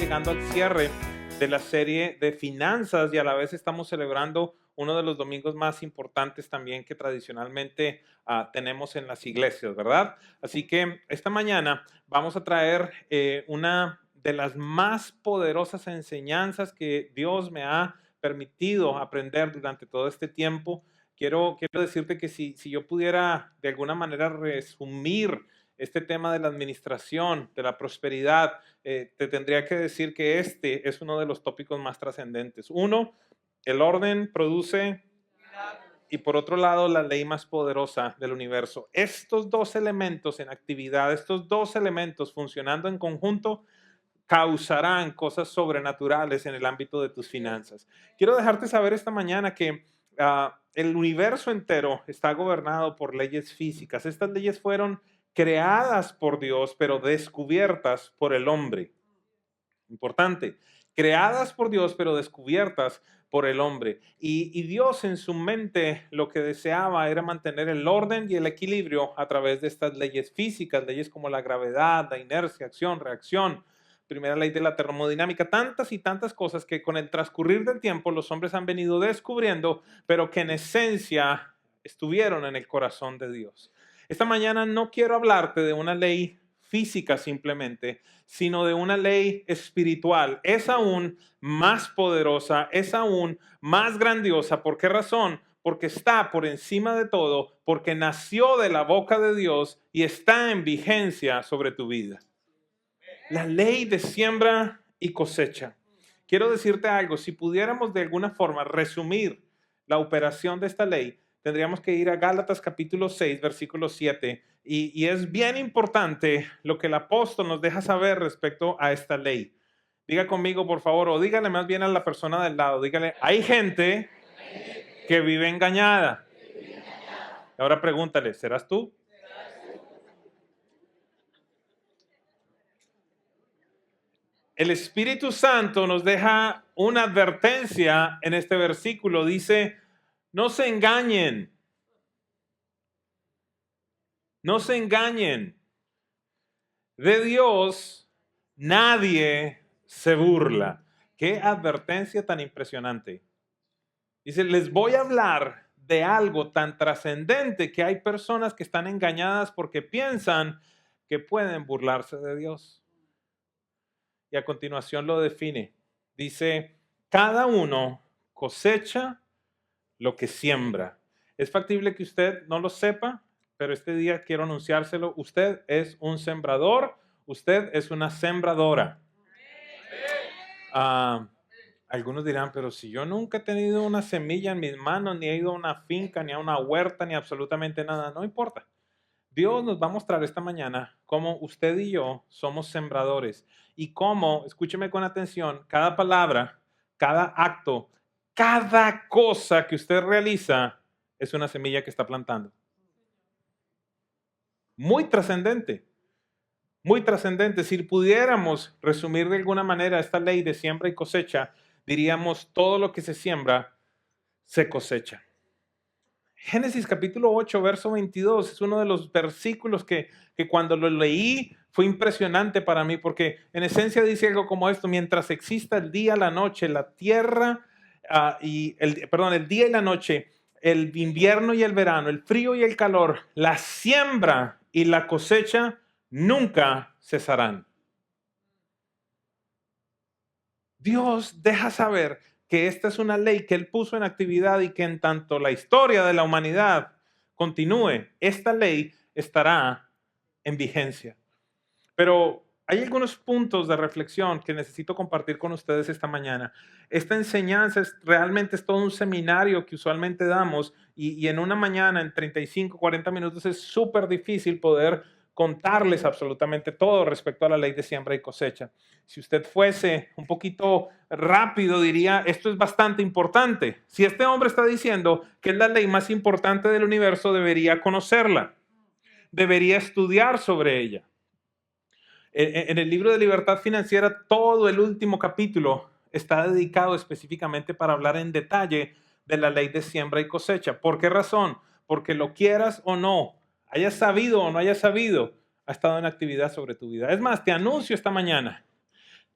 llegando al cierre de la serie de finanzas y a la vez estamos celebrando uno de los domingos más importantes también que tradicionalmente tenemos en las iglesias, ¿verdad? Así que esta mañana vamos a traer una de las más poderosas enseñanzas que Dios me ha permitido aprender durante todo este tiempo. Quiero decirte que si yo pudiera de alguna manera resumir este tema de la administración, de la prosperidad, te tendría que decir que este es uno de los tópicos más trascendentes. Uno, el orden produce, y por otro lado, la ley más poderosa del universo. Estos dos elementos en actividad, estos dos elementos funcionando en conjunto, causarán cosas sobrenaturales en el ámbito de tus finanzas. Quiero dejarte saber esta mañana que el universo entero está gobernado por leyes físicas. Estas leyes fueron creadas por Dios, pero descubiertas por el hombre. Importante, creadas por Dios, pero descubiertas por el hombre. Y Dios en su mente lo que deseaba era mantener el orden y el equilibrio a través de estas leyes físicas, leyes como la gravedad, la inercia, acción, reacción, primera ley de la termodinámica, tantas y tantas cosas que con el transcurrir del tiempo los hombres han venido descubriendo, pero que en esencia estuvieron en el corazón de Dios. Esta mañana no quiero hablarte de una ley física simplemente, sino de una ley espiritual. Es aún más poderosa, es aún más grandiosa. ¿Por qué razón? Porque está por encima de todo, porque nació de la boca de Dios y está en vigencia sobre tu vida. La ley de siembra y cosecha. Quiero decirte algo, si pudiéramos de alguna forma resumir la operación de esta ley, tendríamos que ir a Gálatas capítulo 6, versículo 7, y es bien importante lo que el apóstol nos deja saber respecto a esta ley. Diga conmigo, por favor, o dígale más bien a la persona del lado, dígale, hay gente que vive engañada. Ahora pregúntale, ¿serás tú? El Espíritu Santo nos deja una advertencia en este versículo. Dice, no se engañen. No se engañen. De Dios nadie se burla. Qué advertencia tan impresionante. Dice, les voy a hablar de algo tan trascendente que hay personas que están engañadas porque piensan que pueden burlarse de Dios. Y a continuación lo define. Dice, cada uno cosecha lo que siembra. Es factible que usted no lo sepa, pero este día quiero anunciárselo. Usted es un sembrador, usted es una sembradora. Algunos dirán, pero si yo nunca he tenido una semilla en mis manos, ni he ido a una finca, ni a una huerta, ni absolutamente nada, no importa. Dios nos va a mostrar esta mañana cómo usted y yo somos sembradores y cómo, escúcheme con atención, cada palabra, cada acto, cada cosa que usted realiza es una semilla que está plantando. Muy trascendente, muy trascendente. Si pudiéramos resumir de alguna manera esta ley de siembra y cosecha, diríamos todo lo que se siembra, se cosecha. Génesis capítulo 8, verso 22 es uno de los versículos que cuando lo leí fue impresionante para mí porque en esencia dice algo como esto, mientras exista el día, la noche, la tierra, el día y la noche, el invierno y el verano, el frío y el calor, la siembra y la cosecha nunca cesarán. Dios deja saber que esta es una ley que Él puso en actividad y que en tanto la historia de la humanidad continúe, esta ley estará en vigencia. Pero hay algunos puntos de reflexión que necesito compartir con ustedes esta mañana. Esta enseñanza realmente es todo un seminario que usualmente damos y en una mañana, en 35, 40 minutos, es súper difícil poder contarles absolutamente todo respecto a la ley de siembra y cosecha. Si usted fuese un poquito rápido, diría, esto es bastante importante. Si este hombre está diciendo que es la ley más importante del universo, debería conocerla, debería estudiar sobre ella. En el libro de Libertad Financiera, todo el último capítulo está dedicado específicamente para hablar en detalle de la ley de siembra y cosecha. ¿Por qué razón? Porque lo quieras o no, hayas sabido o no hayas sabido, ha estado en actividad sobre tu vida. Es más, te anuncio esta mañana,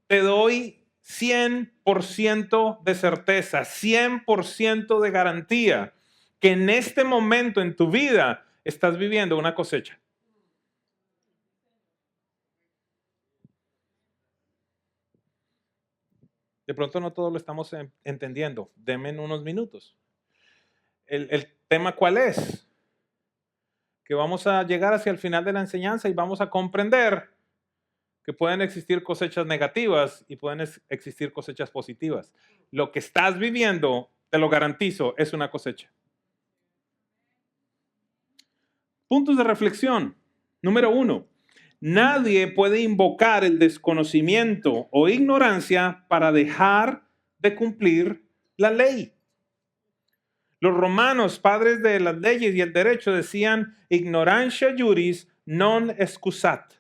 te doy 100% de certeza, 100% de garantía que en este momento en tu vida estás viviendo una cosecha. De pronto no todo lo estamos entendiendo. Denme en unos minutos. ¿El tema cuál es? Que vamos a llegar hacia el final de la enseñanza y vamos a comprender que pueden existir cosechas negativas y pueden existir cosechas positivas. Lo que estás viviendo, te lo garantizo, es una cosecha. Puntos de reflexión. Número 1. Nadie puede invocar el desconocimiento o ignorancia para dejar de cumplir la ley. Los romanos, padres de las leyes y el derecho, decían ignorantia juris non excusat.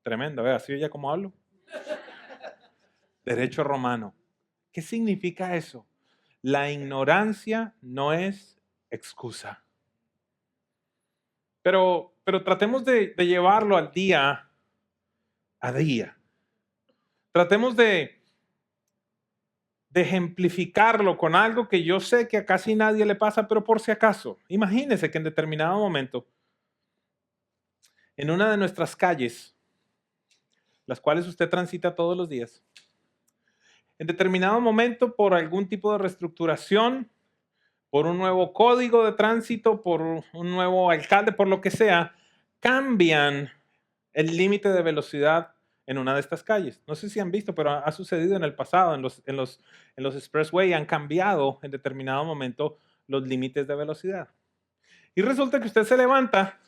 Tremendo, ¿verdad? ¿Sí oye cómo hablo? Derecho romano. ¿Qué significa eso? La ignorancia no es excusa. Pero tratemos de llevarlo al día a día. Tratemos de ejemplificarlo con algo que yo sé que a casi nadie le pasa, pero por si acaso. Imagínese que en determinado momento, en una de nuestras calles, las cuales usted transita todos los días, en determinado momento, por algún tipo de reestructuración, por un nuevo código de tránsito, por un nuevo alcalde, por lo que sea, cambian el límite de velocidad en una de estas calles. No sé si han visto, pero ha sucedido en el pasado, en los expressway han cambiado en determinado momento los límites de velocidad. Y resulta que usted se levanta,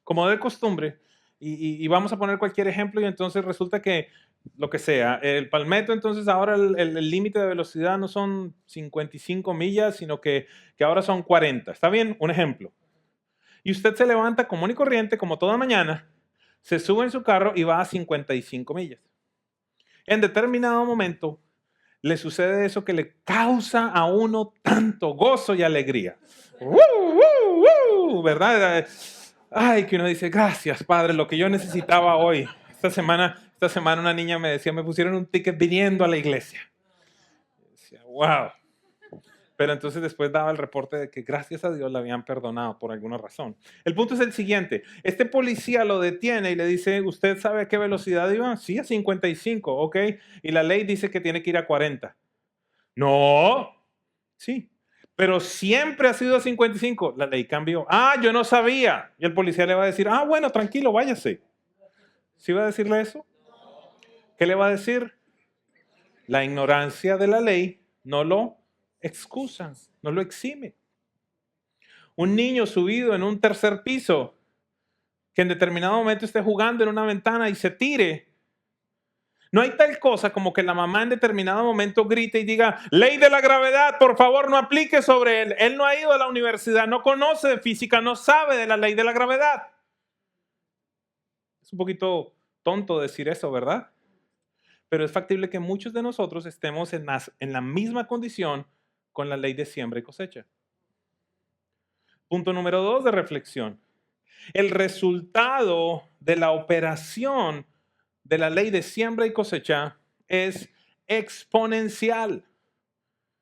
como de costumbre, y vamos a poner cualquier ejemplo, y entonces resulta que lo que sea, el Palmetto, entonces ahora el límite de velocidad no son 55 millas, sino que ahora son 40. ¿Está bien? Un ejemplo. Y usted se levanta común y corriente, como toda mañana, se sube en su carro y va a 55 millas. En determinado momento le sucede eso que le causa a uno tanto gozo y alegría. ¿Verdad? Ay, que uno dice, gracias, Padre, lo que yo necesitaba hoy. Esta semana una niña me decía, me pusieron un ticket viniendo a la iglesia. Decía, wow. Pero entonces después daba el reporte de que gracias a Dios la habían perdonado por alguna razón. El punto es el siguiente. Este policía lo detiene y le dice, ¿usted sabe a qué velocidad iba? Sí, a 55, ok. Y la ley dice que tiene que ir a 40. No. Sí. Pero siempre ha sido a 55. La ley cambió. Ah, yo no sabía. Y el policía le va a decir, ah, bueno, tranquilo, váyase. ¿Sí va a decirle eso? ¿Qué le va a decir? La ignorancia de la ley no lo excusan, no lo exime. Un niño subido en un tercer piso que en determinado momento esté jugando en una ventana y se tire. No hay tal cosa como que la mamá en determinado momento grite y diga, ley de la gravedad, por favor no aplique sobre él. Él no ha ido a la universidad, no conoce de física, no sabe de la ley de la gravedad. Es un poquito tonto decir eso, ¿verdad? Pero es factible que muchos de nosotros estemos en la misma condición con la ley de siembra y cosecha. Punto número 2 de reflexión. El resultado de la operación de la ley de siembra y cosecha es exponencial.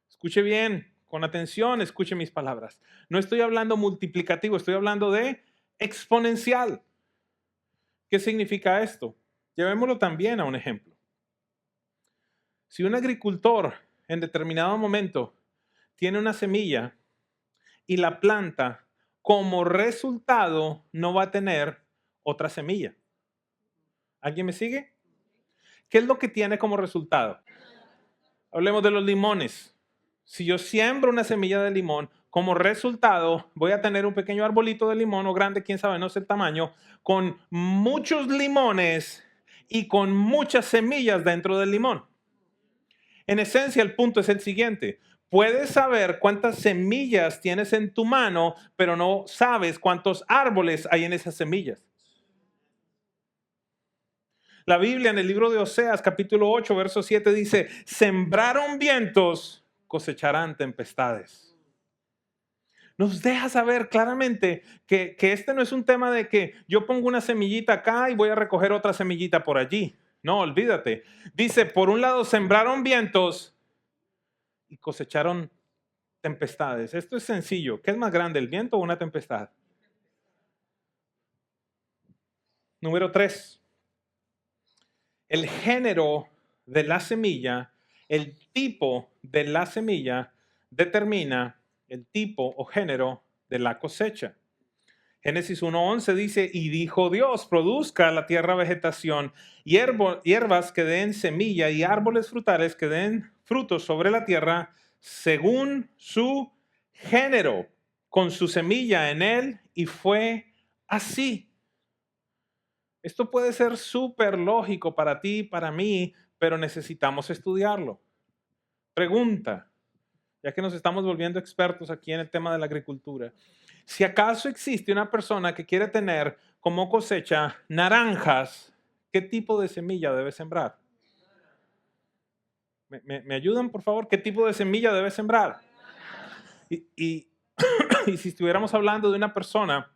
Escuche bien, con atención, escuche mis palabras. No estoy hablando multiplicativo, estoy hablando de exponencial. ¿Qué significa esto? Llevémoslo también a un ejemplo. Si un agricultor en determinado momento tiene una semilla y la planta, como resultado no va a tener otra semilla. ¿Alguien me sigue? ¿Qué es lo que tiene como resultado? Hablemos de los limones. Si yo siembro una semilla de limón, como resultado voy a tener un pequeño arbolito de limón o grande, quién sabe, no sé el tamaño, con muchos limones y con muchas semillas dentro del limón. En esencia, el punto es el siguiente. Puedes saber cuántas semillas tienes en tu mano, pero no sabes cuántos árboles hay en esas semillas. La Biblia en el libro de Oseas, capítulo 8, verso 7 dice, sembraron vientos, cosecharán tempestades. Nos deja saber claramente que este no es un tema de que yo pongo una semillita acá y voy a recoger otra semillita por allí. No, olvídate. Dice, por un lado sembraron vientos y cosecharon tempestades. Esto es sencillo. ¿Qué es más grande, el viento o una tempestad? Número 3. El género de la semilla, el tipo de la semilla determina el tipo o género de la cosecha. Génesis 1:11 dice, y dijo Dios, produzca la tierra vegetación, hierbas que den semilla y árboles frutales que den frutos sobre la tierra según su género, con su semilla en él, y fue así. Esto puede ser súper lógico para ti, para mí, pero necesitamos estudiarlo. Pregunta, ya que nos estamos volviendo expertos aquí en el tema de la agricultura. Si acaso existe una persona que quiere tener como cosecha naranjas, ¿qué tipo de semilla debe sembrar? ¿Me ayudan, por favor? ¿Qué tipo de semilla debe sembrar? Y si estuviéramos hablando de una persona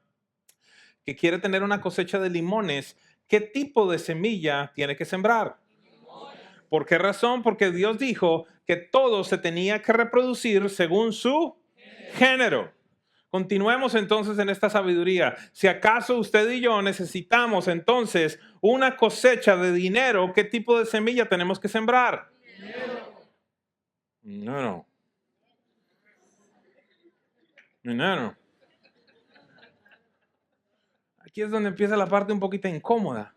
que quiere tener una cosecha de limones, ¿qué tipo de semilla tiene que sembrar? ¿Por qué razón? Porque Dios dijo que todo se tenía que reproducir según su género. Continuemos entonces en esta sabiduría. Si acaso usted y yo necesitamos entonces una cosecha de dinero, ¿qué tipo de semilla tenemos que sembrar? Dinero. Dinero. Aquí es donde empieza la parte un poquito incómoda.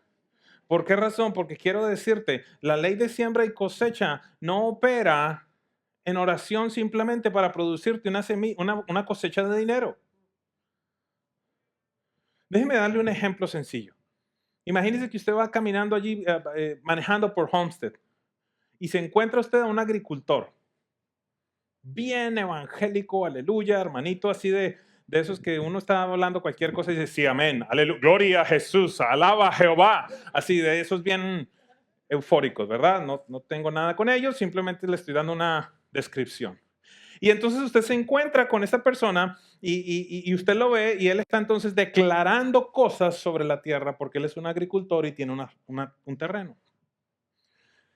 ¿Por qué razón? Porque quiero decirte, la ley de siembra y cosecha no opera en oración simplemente para producirte una cosecha de dinero. Déjeme darle un ejemplo sencillo. Imagínese que usted va caminando allí, manejando por Homestead, y se encuentra usted a un agricultor, bien evangélico, aleluya, hermanito, así de esos que uno está hablando cualquier cosa y dice, sí, amén, aleluya, gloria a Jesús, alaba a Jehová, así de esos bien eufóricos, ¿verdad? No tengo nada con ellos, simplemente le estoy dando una descripción. Y entonces usted se encuentra con esa persona y usted lo ve y él está entonces declarando cosas sobre la tierra porque él es un agricultor y tiene un terreno.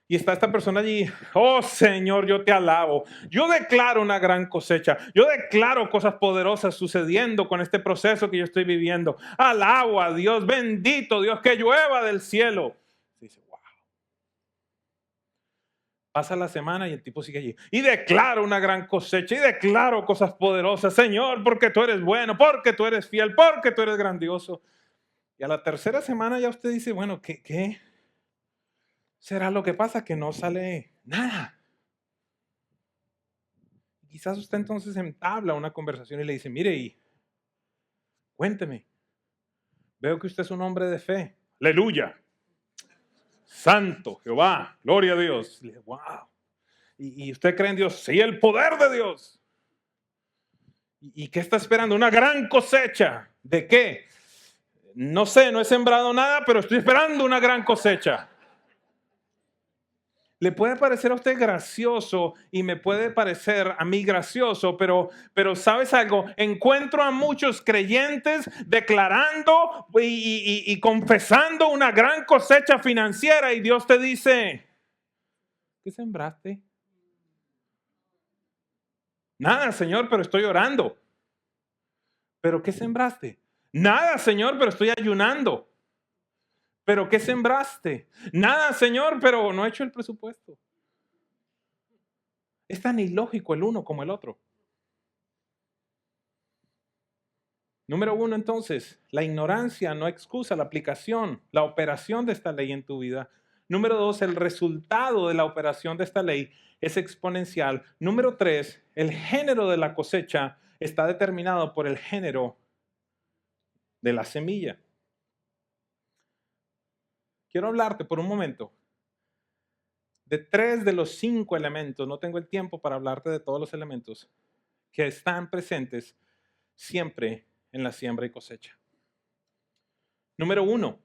Y está esta persona allí, oh Señor, yo te alabo. Yo declaro una gran cosecha. Yo declaro cosas poderosas sucediendo con este proceso que yo estoy viviendo. Alabo a Dios, bendito Dios, que llueva del cielo. Dice, wow. Pasa la semana y el tipo sigue allí. Y declaro una gran cosecha y declaro cosas poderosas. Señor, porque tú eres bueno, porque tú eres fiel, porque tú eres grandioso. Y a la tercera semana ya usted dice, bueno, ¿qué será lo que pasa? Que no sale nada. Quizás usted entonces entabla una conversación y le dice, mire, y cuénteme. Veo que usted es un hombre de fe. Aleluya. Santo Jehová. Gloria a Dios. Le dice, wow. ¿Y usted cree en Dios? Sí, el poder de Dios. ¿Y qué está esperando? Una gran cosecha. ¿De qué? No sé, no he sembrado nada, pero estoy esperando una gran cosecha. Le puede parecer a usted gracioso y me puede parecer a mí gracioso, pero ¿sabes algo? Encuentro a muchos creyentes declarando y confesando una gran cosecha financiera y Dios te dice, ¿qué sembraste? Nada, Señor, pero estoy orando. ¿Pero qué sembraste? Nada, Señor, pero estoy ayunando. ¿Pero qué sembraste? Nada, Señor, pero no he hecho el presupuesto. Es tan ilógico el uno como el otro. Número 1, entonces, la ignorancia no excusa la aplicación, la operación de esta ley en tu vida. Número 2, el resultado de la operación de esta ley es exponencial. Número 3, el género de la cosecha está determinado por el género de la semilla. Quiero hablarte por un momento de 3 de los 5 elementos, no tengo el tiempo para hablarte de todos los elementos que están presentes siempre en la siembra y cosecha. Número 1,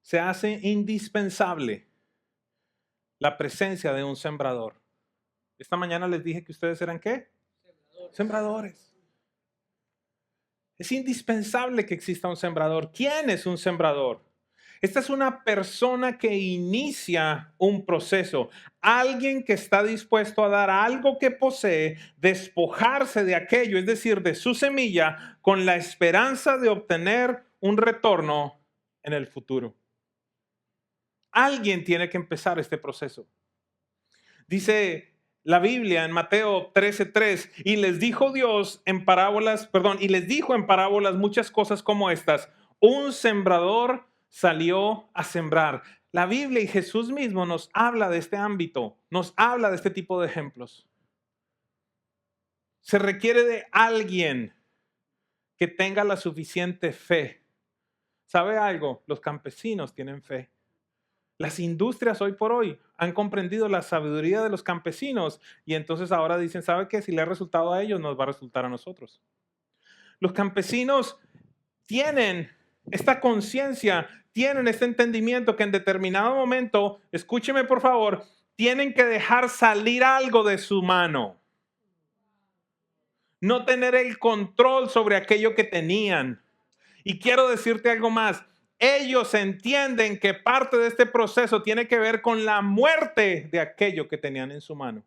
se hace indispensable la presencia de un sembrador. Esta mañana les dije que ustedes eran ¿qué? Sembradores. Es indispensable que exista un sembrador. ¿Quién es un sembrador? Esta es una persona que inicia un proceso, alguien que está dispuesto a dar algo que posee, despojarse de aquello, es decir, de su semilla, con la esperanza de obtener un retorno en el futuro. Alguien tiene que empezar este proceso. Dice la Biblia en Mateo 13:3, y les dijo Dios en parábolas, y les dijo en parábolas muchas cosas como estas. Un sembrador salió a sembrar. La Biblia y Jesús mismo nos habla de este ámbito, nos habla de este tipo de ejemplos. Se requiere de alguien que tenga la suficiente fe. ¿Sabe algo? Los campesinos tienen fe. Las industrias hoy por hoy han comprendido la sabiduría de los campesinos y entonces ahora dicen, ¿sabe qué? Si le ha resultado a ellos, nos va a resultar a nosotros. Los campesinos tienen esta conciencia, tienen este entendimiento que en determinado momento, escúcheme por favor, tienen que dejar salir algo de su mano. No tener el control sobre aquello que tenían. Y quiero decirte algo más. Ellos entienden que parte de este proceso tiene que ver con la muerte de aquello que tenían en su mano.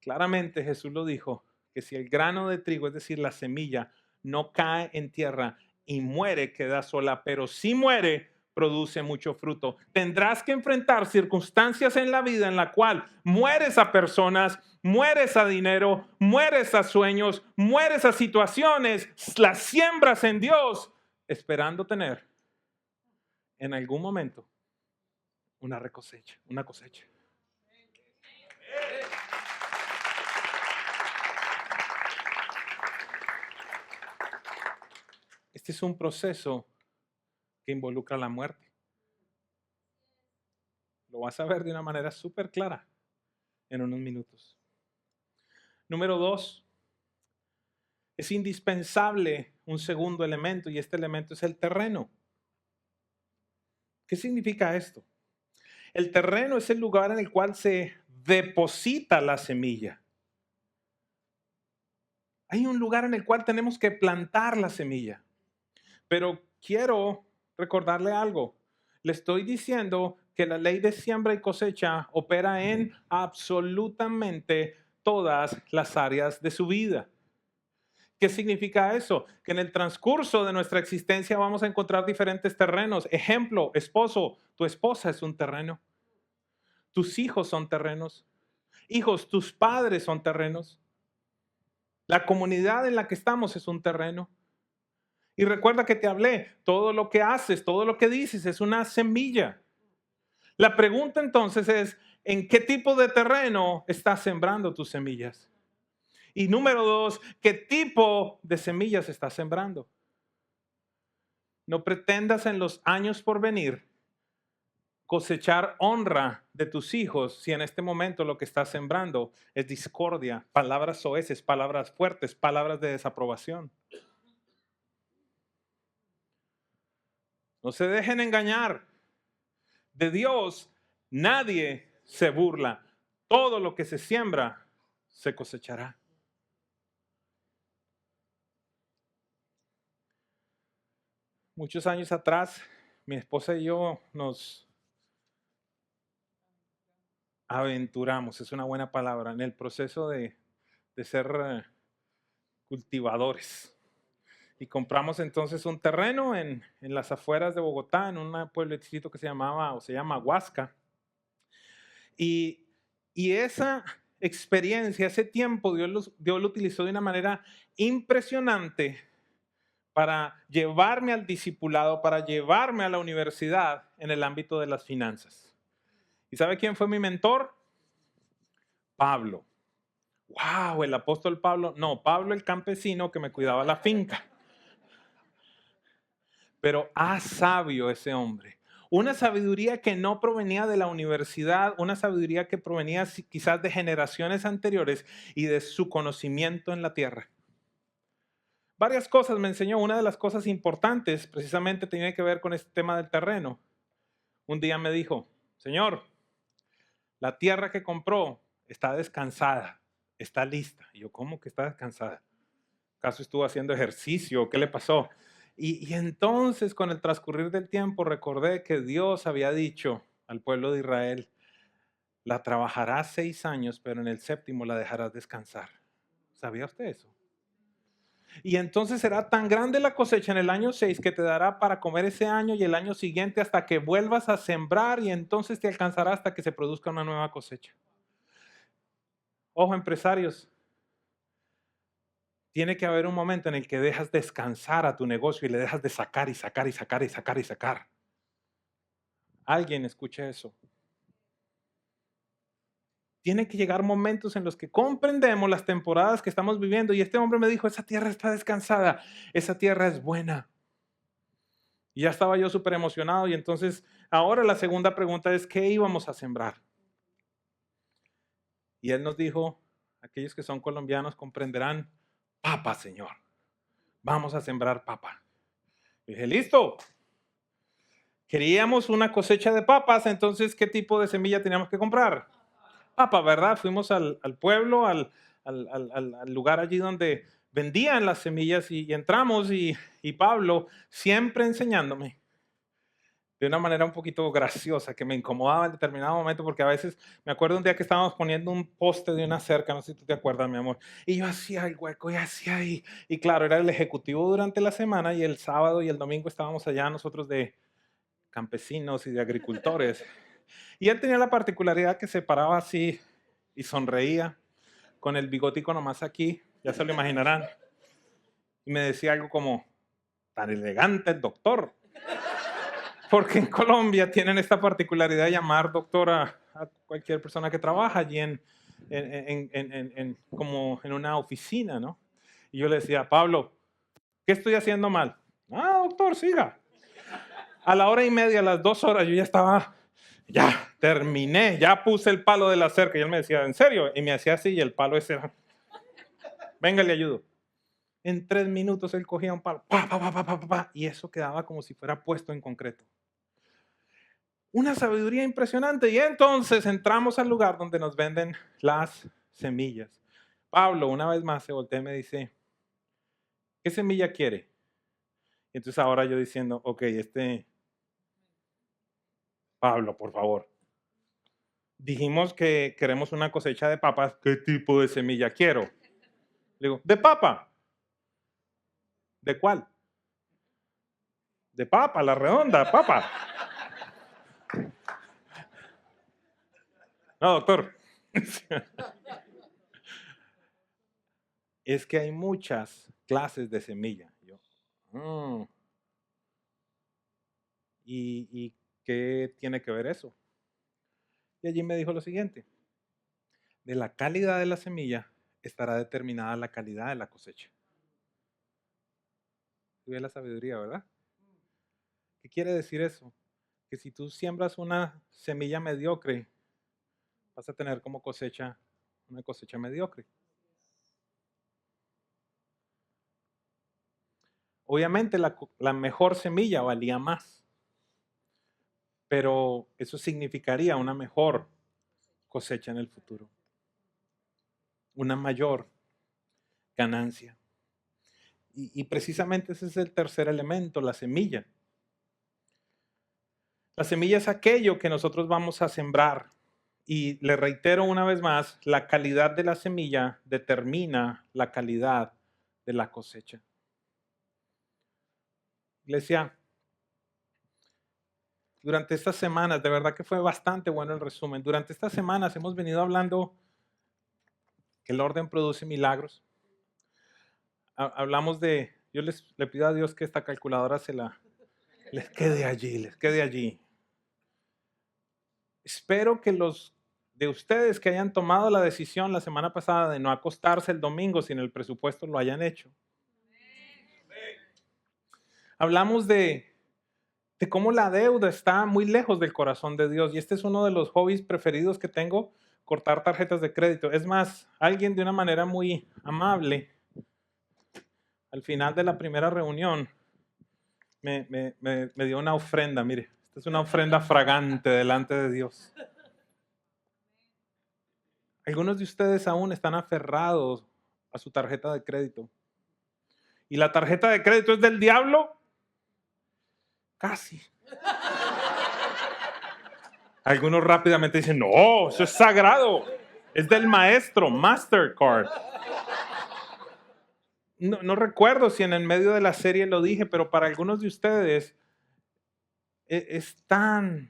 Claramente Jesús lo dijo, que si el grano de trigo, es decir, la semilla, no cae en tierra y muere, queda sola, pero si muere, produce mucho fruto. Tendrás que enfrentar circunstancias en la vida en la cual mueres a personas, mueres a dinero, mueres a sueños, mueres a situaciones, las siembras en Dios, esperando tener en algún momento una cosecha, una cosecha. Este es un proceso que involucra la muerte. Lo vas a ver de una manera súper clara en unos minutos. Número 2, es indispensable un segundo elemento y este elemento es el terreno. ¿Qué significa esto? El terreno es el lugar en el cual se deposita la semilla. Hay un lugar en el cual tenemos que plantar la semilla. Pero quiero recordarle algo. Le estoy diciendo que la ley de siembra y cosecha opera en absolutamente todas las áreas de su vida. ¿Qué significa eso? Que en el transcurso de nuestra existencia vamos a encontrar diferentes terrenos. Ejemplo, esposo, tu esposa es un terreno. Tus hijos son terrenos. Hijos, tus padres son terrenos. La comunidad en la que estamos es un terreno. Y recuerda que te hablé, todo lo que haces, todo lo que dices es una semilla. La pregunta entonces es, ¿en qué tipo de terreno estás sembrando tus semillas? Y número 2, ¿qué tipo de semillas estás sembrando? No pretendas en los años por venir cosechar honra de tus hijos si en este momento lo que estás sembrando es discordia, palabras soeces, palabras fuertes, palabras de desaprobación. No se dejen engañar. De Dios nadie se burla. Todo lo que se siembra se cosechará. Muchos años atrás, mi esposa y yo nos aventuramos, es una buena palabra, en el proceso de ser cultivadores. Y compramos entonces un terreno en las afueras de Bogotá, en un pueblecito que se llama Huasca. Y esa experiencia, ese tiempo, Dios lo utilizó de una manera impresionante para llevarme al discipulado, para llevarme a la universidad en el ámbito de las finanzas. ¿Y sabe quién fue mi mentor? Pablo. ¡Wow! El apóstol Pablo. No, Pablo el campesino que me cuidaba la finca. Pero sabio ese hombre. Una sabiduría que no provenía de la universidad, una sabiduría que provenía quizás de generaciones anteriores y de su conocimiento en la tierra. Varias cosas me enseñó. Una de las cosas importantes precisamente tiene que ver con este tema del terreno. Un día me dijo, Señor, la tierra que compró está descansada, está lista. Y yo, ¿cómo que está descansada? ¿Acaso estuvo haciendo ejercicio? ¿Qué le pasó? Y entonces, con el transcurrir del tiempo, recordé que Dios había dicho al pueblo de Israel, la trabajarás 6 años, pero en el séptimo la dejarás descansar. ¿Sabía usted eso? Y entonces será tan grande la cosecha en el año 6 que te dará para comer ese año y el año siguiente hasta que vuelvas a sembrar y entonces te alcanzará hasta que se produzca una nueva cosecha. Ojo, empresarios, tiene que haber un momento en el que dejas descansar a tu negocio y le dejas de sacar y sacar y sacar y sacar y sacar. Alguien escuche eso. Tiene que llegar momentos en los que comprendemos las temporadas que estamos viviendo. Y este hombre me dijo, esa tierra está descansada, esa tierra es buena. Y ya estaba yo súper emocionado. Y entonces ahora la segunda pregunta es, ¿qué íbamos a sembrar? Y él nos dijo, aquellos que son colombianos comprenderán, papa, Señor. Vamos a sembrar papa. Y dije, listo. Queríamos una cosecha de papas, entonces, ¿qué tipo de semilla teníamos que comprar? Papa, ¿verdad? Fuimos al pueblo, al lugar allí donde vendían las semillas y entramos y Pablo siempre enseñándome de una manera un poquito graciosa que me incomodaba en determinado momento porque a veces me acuerdo un día que estábamos poniendo un poste de una cerca, no sé si tú te acuerdas, mi amor, y yo hacía el hueco y hacía ahí, y claro, era el ejecutivo durante la semana y el sábado y el domingo estábamos allá nosotros de campesinos y de agricultores. Y él tenía la particularidad que se paraba así y sonreía con el bigotico nomás aquí, ya se lo imaginarán. Y me decía algo como, tan elegante el doctor. Porque en Colombia tienen esta particularidad de llamar doctora a cualquier persona que trabaja allí como en una oficina, ¿no? Y yo le decía, Pablo, ¿qué estoy haciendo mal? Ah, doctor, siga. A la 1:30, a las 2 horas, yo ya estaba, ya terminé, ya puse el palo de la cerca. Y él me decía, ¿en serio? Y me hacía así y el palo ese, venga, le ayudo. En 3 minutos él cogía un palo, pa, pa, pa, pa, pa, pa, y eso quedaba como si fuera puesto en concreto. Una sabiduría impresionante. Y entonces entramos al lugar donde nos venden las semillas. Pablo, una vez más, se voltea y me dice, ¿qué semilla quiere? Y entonces ahora yo diciendo, ok, Pablo, por favor. Dijimos que queremos una cosecha de papas. ¿Qué tipo de semilla quiero? Le digo, de papa. ¿De cuál? De papa, la redonda, papa. No, doctor. Es que hay muchas clases de semilla. Yo, ¿Y qué tiene que ver eso? Y allí me dijo lo siguiente, de la calidad de la semilla estará determinada la calidad de la cosecha. Tuve la sabiduría, ¿verdad? ¿Qué quiere decir eso? Que si tú siembras una semilla mediocre, vas a tener como cosecha una cosecha mediocre. Obviamente la mejor semilla valía más, pero eso significaría una mejor cosecha en el futuro, una mayor ganancia. Y precisamente ese es el tercer elemento, la semilla. La semilla es aquello que nosotros vamos a sembrar. Y le reitero una vez más, la calidad de la semilla determina la calidad de la cosecha. Iglesia, durante estas semanas, de verdad que fue bastante bueno el resumen. Durante estas semanas hemos venido hablando que el orden produce milagros. Hablamos de, yo le pido a Dios que esta calculadora les quede allí, les quede allí. Espero que los de ustedes que hayan tomado la decisión la semana pasada de no acostarse el domingo sin el presupuesto lo hayan hecho. Hablamos de cómo la deuda está muy lejos del corazón de Dios y este es uno de los hobbies preferidos que tengo, cortar tarjetas de crédito. Es más, alguien de una manera muy amable, al final de la primera reunión, me dio una ofrenda. Mire, esta es una ofrenda fragante delante de Dios. Algunos de ustedes aún están aferrados a su tarjeta de crédito. ¿Y la tarjeta de crédito es del diablo? casi. Algunos rápidamente dicen, no, eso es sagrado. Es del maestro, Mastercard. No recuerdo si en el medio de la serie lo dije, pero para algunos de ustedes es tan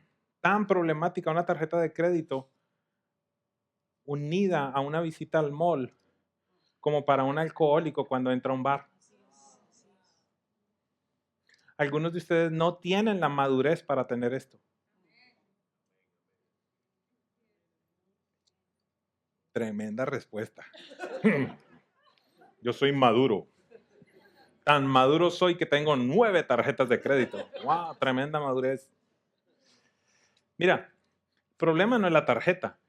problemática una tarjeta de crédito unida a una visita al mall como para un alcohólico cuando entra a un bar. Algunos de ustedes no tienen la madurez para tener esto. Tremenda respuesta. Yo soy maduro. Tan maduro soy que tengo 9 tarjetas de crédito. ¡Wow! Tremenda madurez. Mira, el problema no es la tarjeta.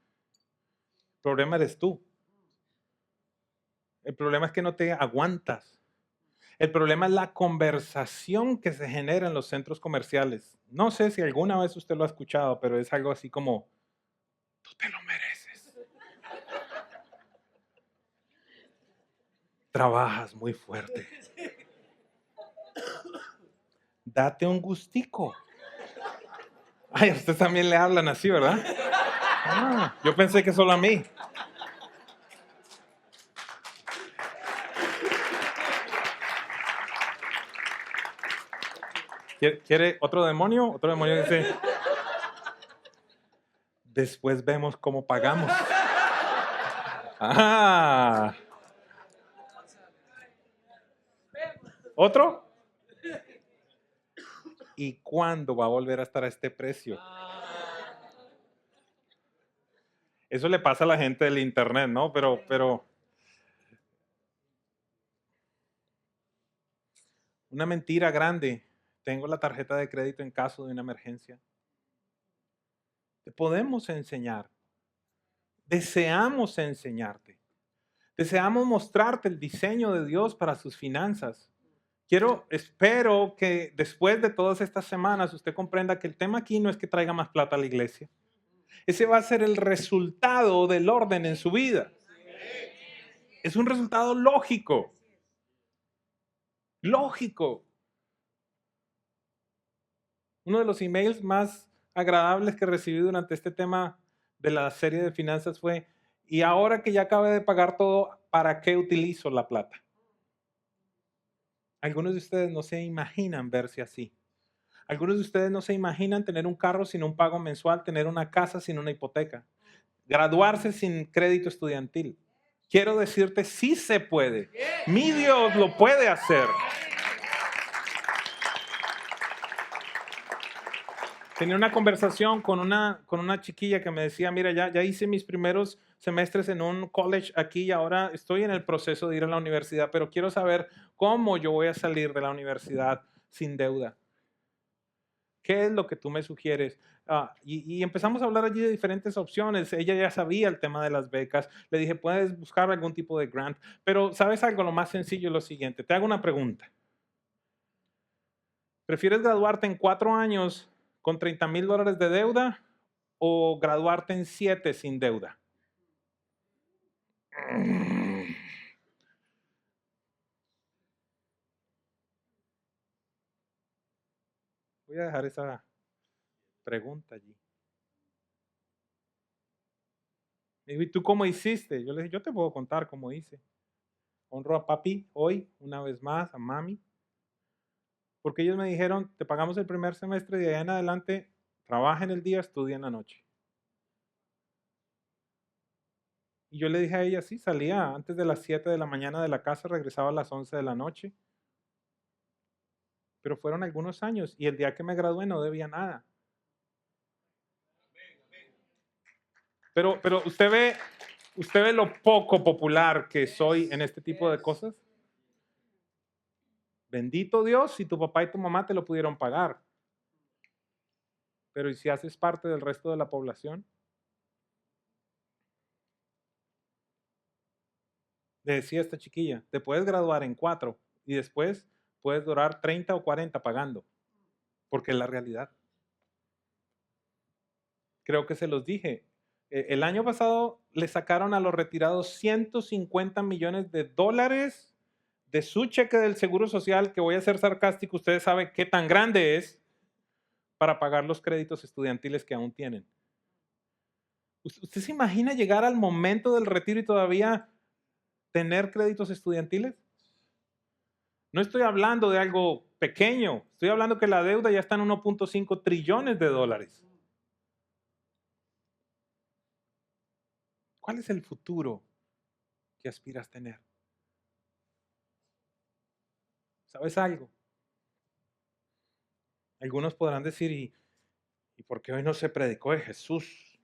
El problema eres tú. El problema es que no te aguantas. El problema es la conversación que se genera en los centros comerciales. No sé si alguna vez usted lo ha escuchado, pero es algo así como, tú te lo mereces. Trabajas muy fuerte. Date un gustico. Ay, a usted también le hablan así, ¿verdad? Yo pensé que solo a mí. ¿Quiere otro demonio? Otro demonio dice, después vemos cómo pagamos. ¿Otro? ¿Y cuándo va a volver a estar a este precio? Eso le pasa a la gente del internet, ¿no? Pero una mentira grande. Tengo la tarjeta de crédito en caso de una emergencia. Te podemos enseñar. Deseamos enseñarte. Deseamos mostrarte el diseño de Dios para sus finanzas. Espero que después de todas estas semanas usted comprenda que el tema aquí no es que traiga más plata a la iglesia. Ese va a ser el resultado del orden en su vida. Es un resultado lógico. Lógico. Uno de los emails más agradables que recibí durante este tema de la serie de finanzas fue, y ahora que ya acabé de pagar todo, ¿para qué utilizo la plata? Algunos de ustedes no se imaginan verse así. Algunos de ustedes no se imaginan tener un carro sin un pago mensual, tener una casa sin una hipoteca, graduarse sin crédito estudiantil. Quiero decirte, sí se puede. Mi Dios lo puede hacer. Tenía una conversación con una chiquilla que me decía, mira, ya hice mis primeros semestres en un college aquí y ahora estoy en el proceso de ir a la universidad, pero quiero saber cómo yo voy a salir de la universidad sin deuda. ¿Qué es lo que tú me sugieres? Y empezamos a hablar allí de diferentes opciones. Ella ya sabía el tema de las becas. Le dije, puedes buscar algún tipo de grant. Pero ¿sabes algo? Lo más sencillo es lo siguiente. Te hago una pregunta. ¿Prefieres graduarte en 4 años con $30,000 de deuda o graduarte en 7 sin deuda? Voy a dejar esa pregunta allí. Me dijo, ¿y tú cómo hiciste? Yo le dije, yo te puedo contar cómo hice. Honro a papi hoy, una vez más, a mami. Porque ellos me dijeron, te pagamos el primer semestre y de ahí en adelante, trabaja en el día, estudia en la noche. Y yo le dije a ella, sí, salía antes de las 7 de la mañana de la casa, regresaba a las 11 de la noche. Pero fueron algunos años y el día que me gradué no debía nada. Pero usted ve lo poco popular que soy en este tipo de cosas. Bendito Dios si tu papá y tu mamá te lo pudieron pagar. Pero ¿y si haces parte del resto de la población? Le decía a esta chiquilla, te puedes graduar en 4 y después puedes durar 30 o 40 pagando, porque es la realidad. Creo que se los dije. El año pasado le sacaron a los retirados $150 millones de su cheque del Seguro Social, que voy a ser sarcástico, ustedes saben qué tan grande es. para pagar los créditos estudiantiles que aún tienen. ¿Usted se imagina llegar al momento del retiro y todavía tener créditos estudiantiles? No estoy hablando de algo pequeño, estoy hablando que la deuda ya está en 1.5 trillones de dólares. ¿Cuál es el futuro que aspiras tener? ¿Sabes algo? Algunos podrán decir, ¿y por qué hoy no se predicó de Jesús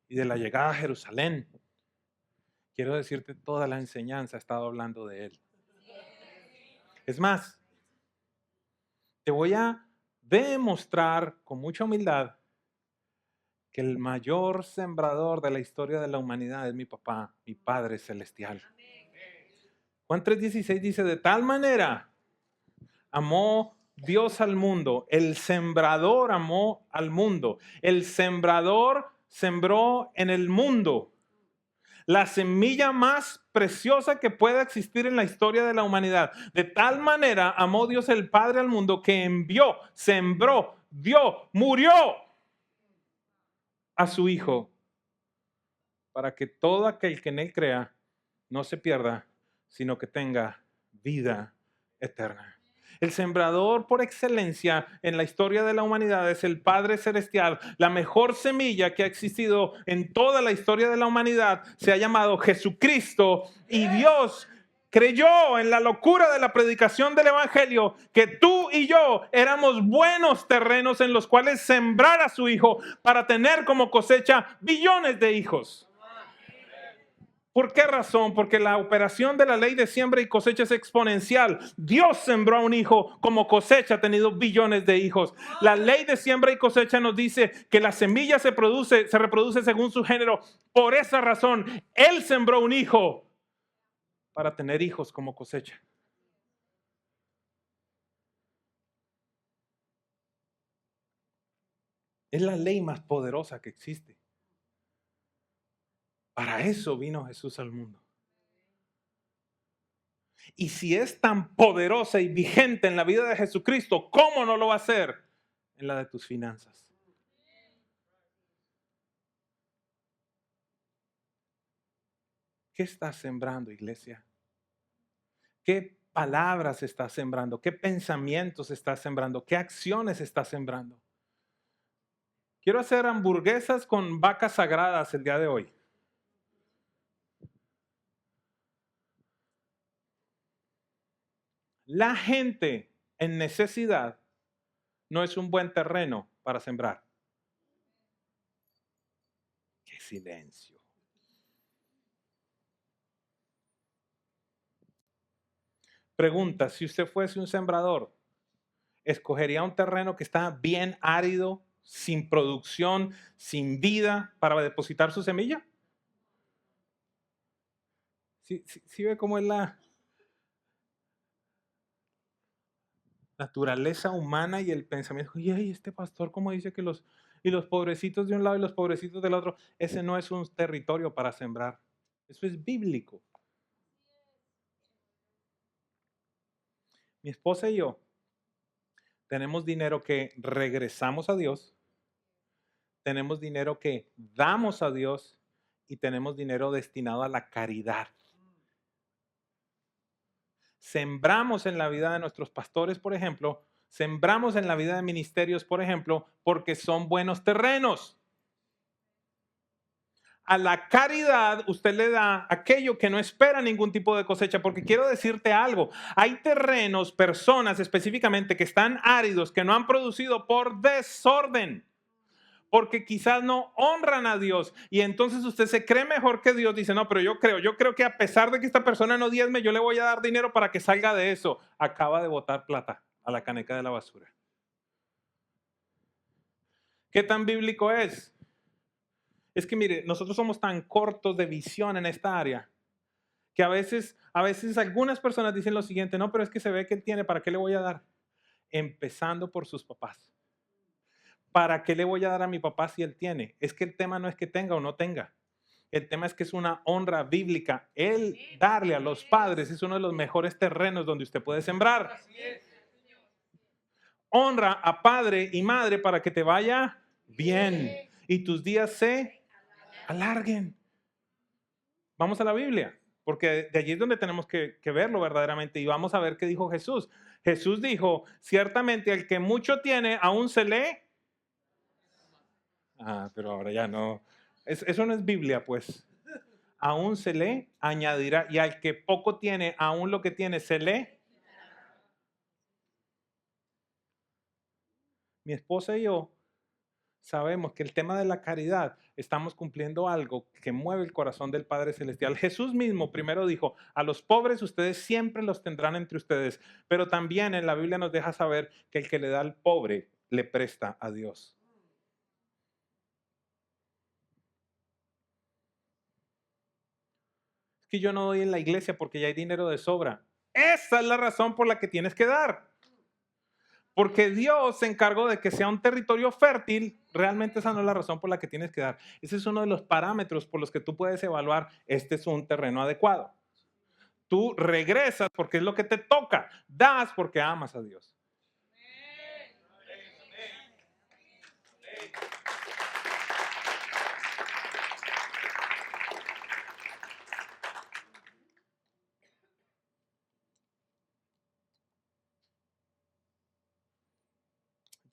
y de la llegada a Jerusalén? Quiero decirte, toda la enseñanza ha estado hablando de Él. Es más, te voy a demostrar con mucha humildad que el mayor sembrador de la historia de la humanidad es mi papá, mi Padre Celestial. Juan 3:16 dice, de tal manera amó Dios al mundo, el sembrador amó al mundo, el sembrador sembró en el mundo la semilla más preciosa que pueda existir en la historia de la humanidad. De tal manera amó Dios el Padre al mundo que envió, sembró, dio, murió a su Hijo para que todo aquel que en Él crea no se pierda, sino que tenga vida eterna. El sembrador por excelencia en la historia de la humanidad es el Padre Celestial. La mejor semilla que ha existido en toda la historia de la humanidad se ha llamado Jesucristo, y Dios creyó en la locura de la predicación del Evangelio que tú y yo éramos buenos terrenos en los cuales sembrar a su Hijo para tener como cosecha billones de hijos. ¿Por qué razón? Porque la operación de la ley de siembra y cosecha es exponencial. Dios sembró a un hijo, como cosecha ha tenido billones de hijos. La ley de siembra y cosecha nos dice que la semilla se reproduce según su género. Por esa razón, Él sembró un hijo para tener hijos como cosecha. Es la ley más poderosa que existe. Para eso vino Jesús al mundo. Y si es tan poderosa y vigente en la vida de Jesucristo, ¿cómo no lo va a hacer en la de tus finanzas? ¿Qué estás sembrando, iglesia? ¿Qué palabras estás sembrando? ¿Qué pensamientos estás sembrando? ¿Qué acciones estás sembrando? Quiero hacer hamburguesas con vacas sagradas el día de hoy. La gente en necesidad no es un buen terreno para sembrar. ¡Qué silencio! Pregunta, si usted fuese un sembrador, ¿escogería un terreno que está bien árido, sin producción, sin vida, para depositar su semilla? ¿Sí ve cómo es la naturaleza humana y el pensamiento? Y ay, este pastor, ¿cómo dice que los pobrecitos de un lado y los pobrecitos del otro? Ese no es un territorio para sembrar. Eso es bíblico. Mi esposa y yo tenemos dinero que regresamos a Dios, tenemos dinero que damos a Dios y tenemos dinero destinado a la caridad. Sembramos en la vida de nuestros pastores, por ejemplo, sembramos en la vida de ministerios, por ejemplo, porque son buenos terrenos. A la caridad usted le da aquello que no espera ningún tipo de cosecha, porque quiero decirte algo, hay terrenos, personas específicamente que están áridos, que no han producido por desorden, porque quizás no honran a Dios, y entonces usted se cree mejor que Dios. Dice, no, pero yo creo que a pesar de que esta persona no diezme, yo le voy a dar dinero para que salga de eso. Acaba de botar plata a la caneca de la basura. ¿Qué tan bíblico es? Es que mire, nosotros somos tan cortos de visión en esta área que a veces algunas personas dicen lo siguiente, no, pero es que se ve que él tiene, ¿para qué le voy a dar? Empezando por sus papás. ¿Para qué le voy a dar a mi papá si él tiene? Es que el tema no es que tenga o no tenga. El tema es que es una honra bíblica. El darle a los padres es uno de los mejores terrenos donde usted puede sembrar. Honra a padre y madre para que te vaya bien y tus días se alarguen. Vamos a la Biblia, porque de allí es donde tenemos que verlo verdaderamente y vamos a ver qué dijo Jesús. Jesús dijo, ciertamente el que mucho tiene, aún se lee. Pero ahora ya no. Eso no es Biblia, pues. Aún se le añadirá. Y al que poco tiene, aún lo que tiene se le. Mi esposa y yo sabemos que el tema de la caridad, estamos cumpliendo algo que mueve el corazón del Padre Celestial. Jesús mismo primero dijo, a los pobres ustedes siempre los tendrán entre ustedes, pero también en la Biblia nos deja saber que el que le da al pobre le presta a Dios. Es que yo no doy en la iglesia porque ya hay dinero de sobra. Esa es la razón por la que tienes que dar. Porque Dios se encargó de que sea un territorio fértil. Realmente esa no es la razón por la que tienes que dar. Ese es uno de los parámetros por los que tú puedes evaluar, este es un terreno adecuado. Tú regresas porque es lo que te toca. Das porque amas a Dios.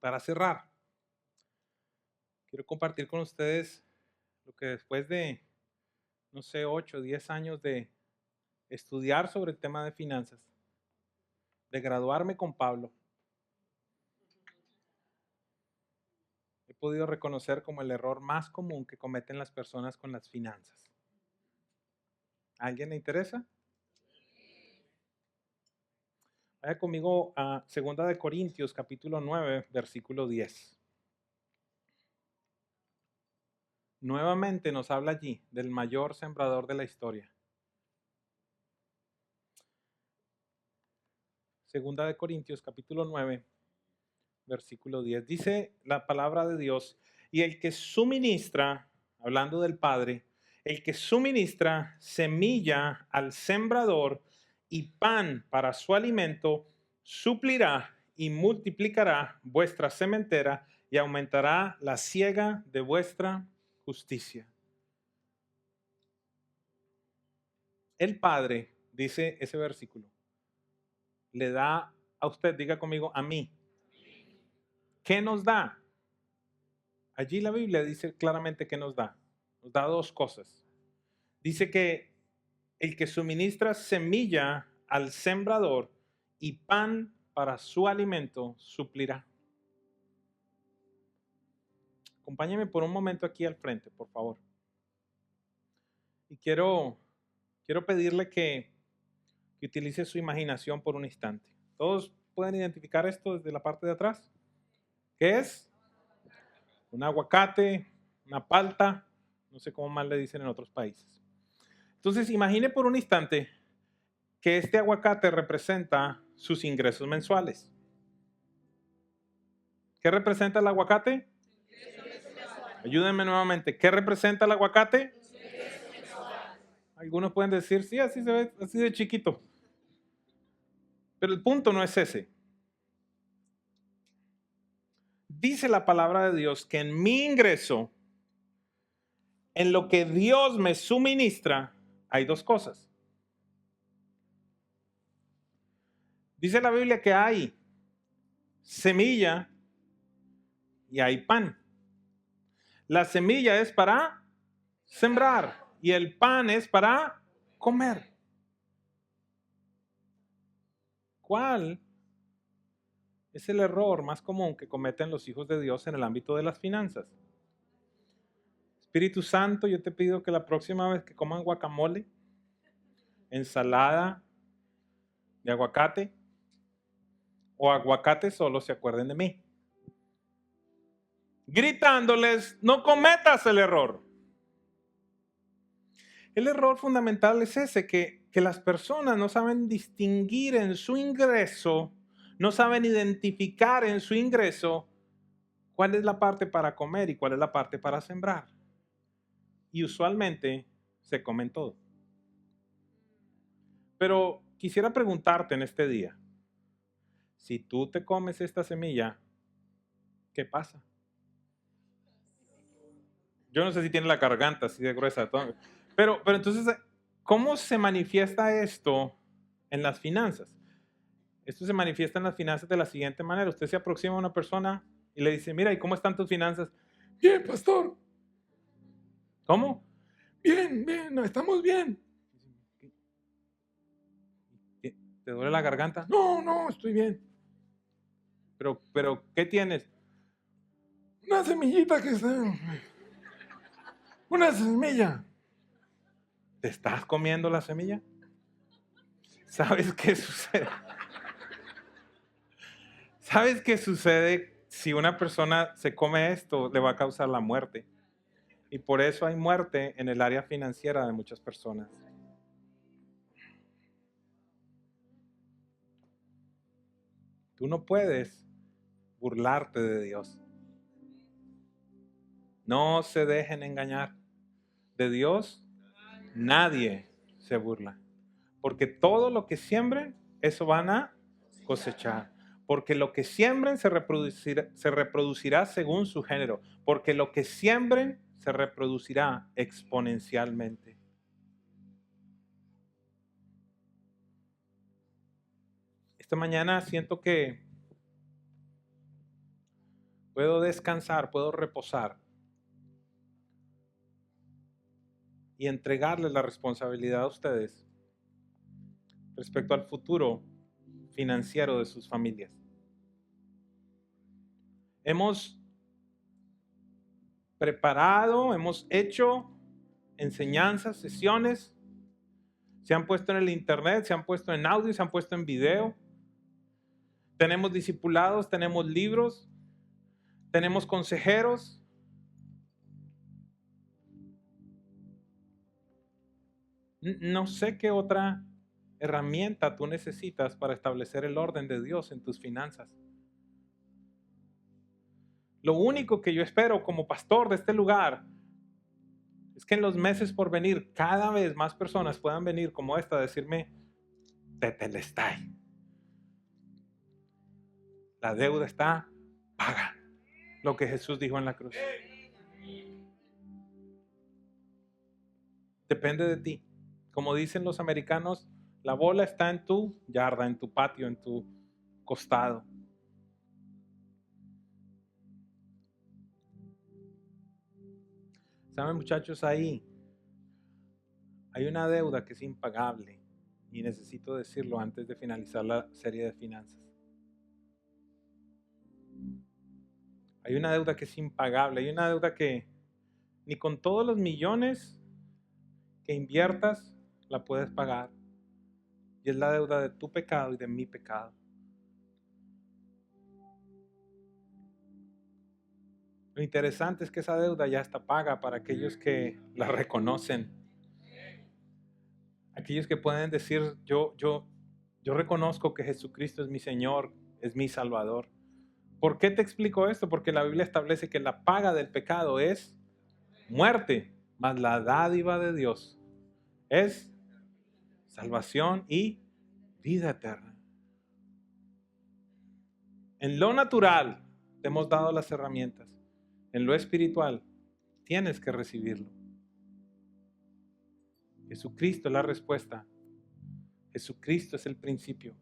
Para cerrar, quiero compartir con ustedes lo que después de, no sé, 8 o 10 años de estudiar sobre el tema de finanzas, de graduarme con Pablo, he podido reconocer como el error más común que cometen las personas con las finanzas. ¿A alguien le interesa? Vaya conmigo a 2 de Corintios, capítulo 9, versículo 10. Nuevamente nos habla allí del mayor sembrador de la historia. 2 de Corintios, capítulo 9, versículo 10. Dice la palabra de Dios, y el que suministra, hablando del Padre, el que suministra semilla al sembrador y pan para su alimento, suplirá y multiplicará vuestra sementera y aumentará la siega de vuestra justicia. El Padre, dice ese versículo, le da a usted, diga conmigo, a mí. ¿Qué nos da? Allí la Biblia dice claramente que nos da. Nos da dos cosas. Dice que el que suministra semilla al sembrador y pan para su alimento suplirá. Acompáñeme por un momento aquí al frente, por favor. Y quiero pedirle que utilice su imaginación por un instante. ¿Todos pueden identificar esto desde la parte de atrás? ¿Qué es? Un aguacate, una palta, no sé cómo más le dicen en otros países. Entonces, imagine por un instante que este aguacate representa sus ingresos mensuales. ¿Qué representa el aguacate? Ayúdenme nuevamente. ¿Qué representa el aguacate? Algunos pueden decir, sí, así se ve, así de chiquito. Pero el punto no es ese. Dice la palabra de Dios que en mi ingreso, en lo que Dios me suministra, hay dos cosas. Dice la Biblia que hay semilla y hay pan. La semilla es para sembrar y el pan es para comer. ¿Cuál es el error más común que cometen los hijos de Dios en el ámbito de las finanzas? Espíritu Santo, yo te pido que la próxima vez que coman guacamole, ensalada de aguacate o aguacate solo, se acuerden de mí. Gritándoles, no cometas el error. El error fundamental es ese, que las personas no saben distinguir en su ingreso, no saben identificar en su ingreso cuál es la parte para comer y cuál es la parte para sembrar. Y usualmente se comen todo. Pero quisiera preguntarte en este día, si tú te comes esta semilla, ¿qué pasa? Yo no sé si tiene la garganta así de gruesa. Pero entonces, ¿cómo se manifiesta esto en las finanzas? Esto se manifiesta en las finanzas de la siguiente manera. Usted se aproxima a una persona y le dice, mira, ¿y cómo están tus finanzas? Bien, pastor. ¿Cómo? Bien, bien, estamos bien. ¿Te duele la garganta? No, estoy bien. Pero, ¿qué tienes? Una semillita que está... Una semilla. ¿Te estás comiendo la semilla? ¿Sabes qué sucede? ¿Sabes qué sucede si una persona se come esto? Le va a causar la muerte. Y por eso hay muerte en el área financiera de muchas personas. Tú no puedes burlarte de Dios. No se dejen engañar. De Dios nadie se burla. Porque todo lo que siembren, eso van a cosechar. Porque lo que siembren se reproducirá según su género. Porque lo que siembren se reproducirá exponencialmente. Esta mañana siento que puedo descansar, puedo reposar y entregarles la responsabilidad a ustedes respecto al futuro financiero de sus familias. Hemos preparado, hemos hecho enseñanzas, sesiones, se han puesto en el internet, se han puesto en audio, se han puesto en video. Tenemos discipulados, tenemos libros, tenemos consejeros. No sé qué otra herramienta tú necesitas para establecer el orden de Dios en tus finanzas. Lo único que yo espero como pastor de este lugar es que en los meses por venir cada vez más personas puedan venir como esta a decirme, tetelestai, la deuda está paga, lo que Jesús dijo en la cruz. Depende de ti. Como dicen los americanos, la bola está en tu yarda, en tu patio, en tu costado. ¿Saben, muchachos? Ahí hay una deuda que es impagable y necesito decirlo antes de finalizar la serie de finanzas. Hay una deuda que es impagable, hay una deuda que ni con todos los millones que inviertas la puedes pagar. Y es la deuda de tu pecado y de mi pecado. Lo interesante es que esa deuda ya está paga para aquellos que la reconocen. Aquellos que pueden decir, yo reconozco que Jesucristo es mi Señor, es mi Salvador. ¿Por qué te explico esto? Porque la Biblia establece que la paga del pecado es muerte, mas la dádiva de Dios es salvación y vida eterna. En lo natural te hemos dado las herramientas. En lo espiritual tienes que recibirlo. Jesucristo es la respuesta. Jesucristo es el principio.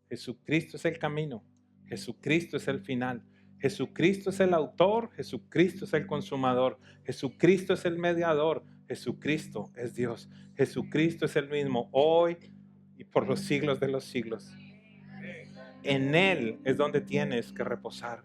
Jesucristo es el camino. Jesucristo es el final. Jesucristo es el autor. Jesucristo es el consumador. Jesucristo es el mediador. Jesucristo es Dios. Jesucristo es el mismo hoy y por los siglos de los siglos. En Él es donde tienes que reposar.